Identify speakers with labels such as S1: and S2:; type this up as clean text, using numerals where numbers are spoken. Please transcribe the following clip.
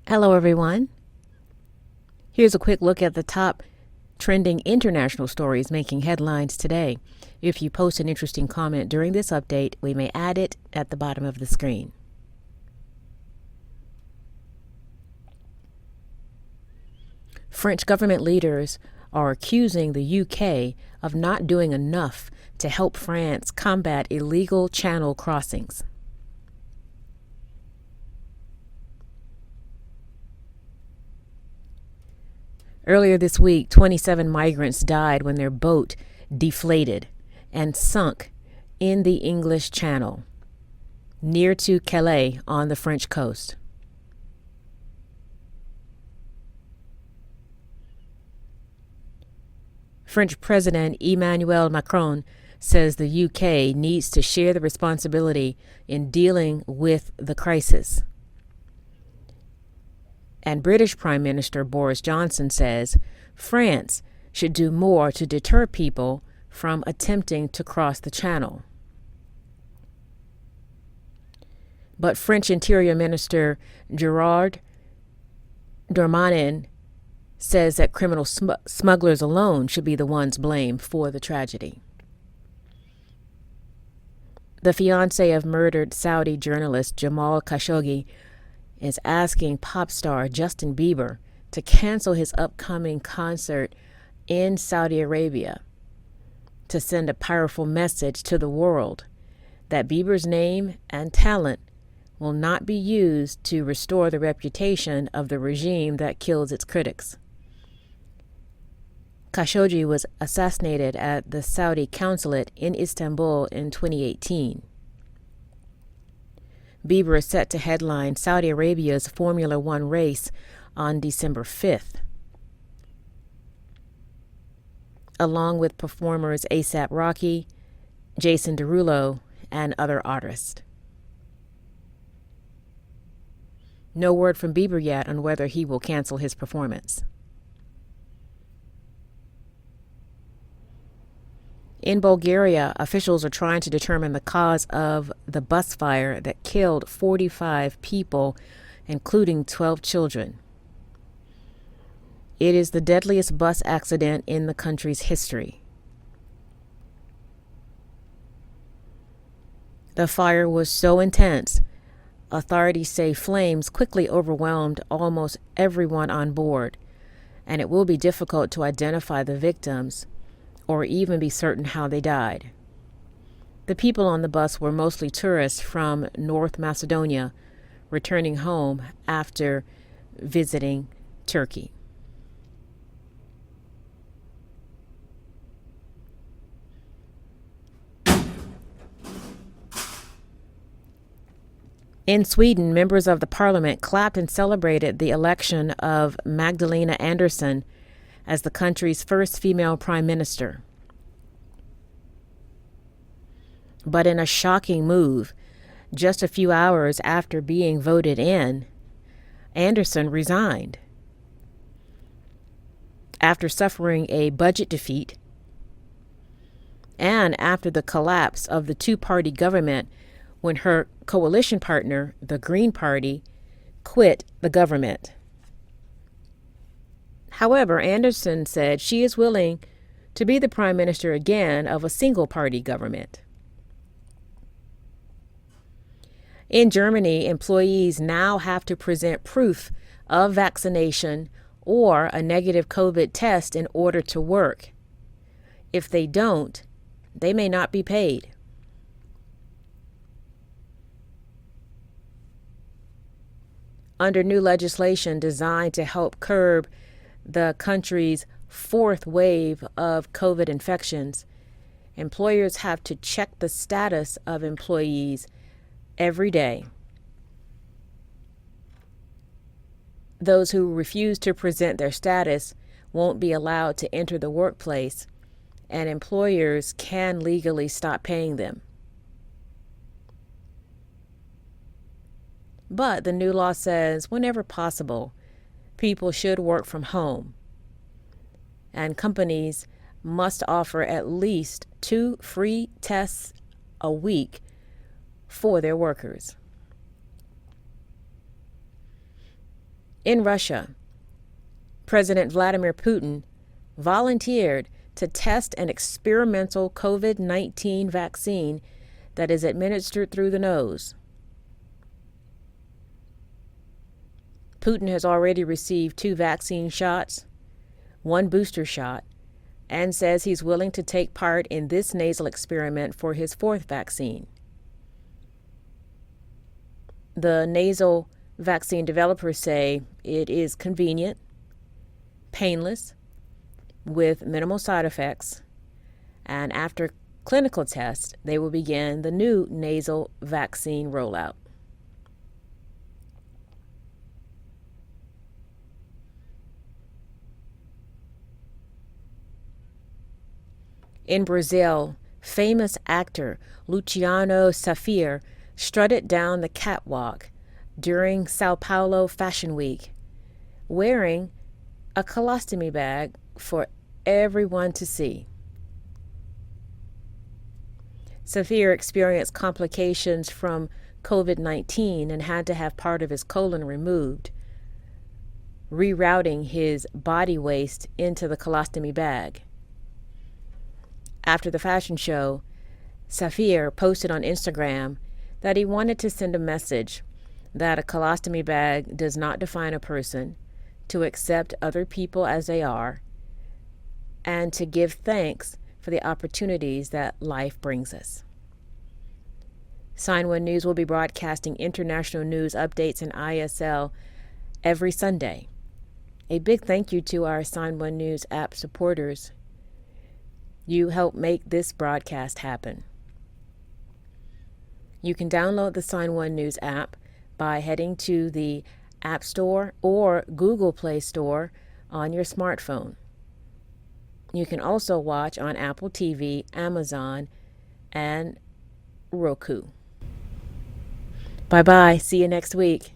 S1: Hello, everyone. Here's a quick look at the top trending international stories making headlines today. If you post an interesting comment during this update, we may add it at the bottom of the screen. French government leaders are accusing the UK of not doing enough to help France combat illegal channel crossings. Earlier this week, 27 migrants died when their boat deflated and sunk in the English Channel, near to Calais on the French coast. French President Emmanuel Macron says the UK needs to share the responsibility in dealing with the crisis. And British Prime Minister Boris Johnson says France should do more to deter people from attempting to cross the channel. But French Interior Minister Gerard Darmanin says that criminal smugglers alone should be the ones blamed for the tragedy. The fiance of murdered Saudi journalist Jamal Khashoggi is asking pop star Justin Bieber to cancel his upcoming concert in Saudi Arabia to send a powerful message to the world that Bieber's name and talent will not be used to restore the reputation of the regime that kills its critics. Khashoggi was assassinated at the Saudi consulate in Istanbul in 2018. Bieber is set to headline Saudi Arabia's Formula One race on December 5th, along with performers A$AP Rocky, Jason Derulo, and other artists. No word from Bieber yet on whether he will cancel his performance. In Bulgaria, officials are trying to determine the cause of the bus fire that killed 45 people, including 12 children. It is the deadliest bus accident in the country's history. The fire was so intense, authorities say flames quickly overwhelmed almost everyone on board, and it will be difficult to identify the victims or even be certain how they died. The people on the bus were mostly tourists from North Macedonia, returning home after visiting Turkey. In Sweden, members of the parliament clapped and celebrated the election of Magdalena Andersson as the country's first female prime minister. But in a shocking move, just a few hours after being voted in, Andersson resigned. After suffering a budget defeat and after the collapse of the two-party government when her coalition partner, the Green Party, quit the government. However, Andersson said she is willing to be the prime minister again of a single-party government. In Germany, employees now have to present proof of vaccination or a negative COVID test in order to work. If they don't, they may not be paid. Under new legislation designed to help curb the country's fourth wave of COVID infections, employers have to check the status of employees every day. Those who refuse to present their status won't be allowed to enter the workplace, and employers can legally stop paying them. But the new law says whenever possible, people should work from home, and companies must offer at least 2 free tests a week for their workers. In Russia, President Vladimir Putin volunteered to test an experimental COVID-19 vaccine that is administered through the nose. Putin has already received 2 vaccine shots, 1 booster shot, and says he's willing to take part in this nasal experiment for his 4th vaccine. The nasal vaccine developers say it is convenient, painless, with minimal side effects, and after clinical tests, they will begin the new nasal vaccine rollout. In Brazil, famous actor Luciano Safir strutted down the catwalk during Sao Paulo Fashion Week, wearing a colostomy bag for everyone to see. Safir experienced complications from COVID-19 and had to have part of his colon removed, rerouting his body waste into the colostomy bag. After the fashion show, Safir posted on Instagram that he wanted to send a message that a colostomy bag does not define a person, to accept other people as they are, and to give thanks for the opportunities that life brings us. Sign1News will be broadcasting international news updates in ISL every Sunday. A big thank you to our Sign1News app supporters. You help make this broadcast happen. You can download the Sign1News app by heading to the App Store or Google Play Store on your smartphone. You can also watch on Apple TV, Amazon, and Roku. Bye-bye. See you next week.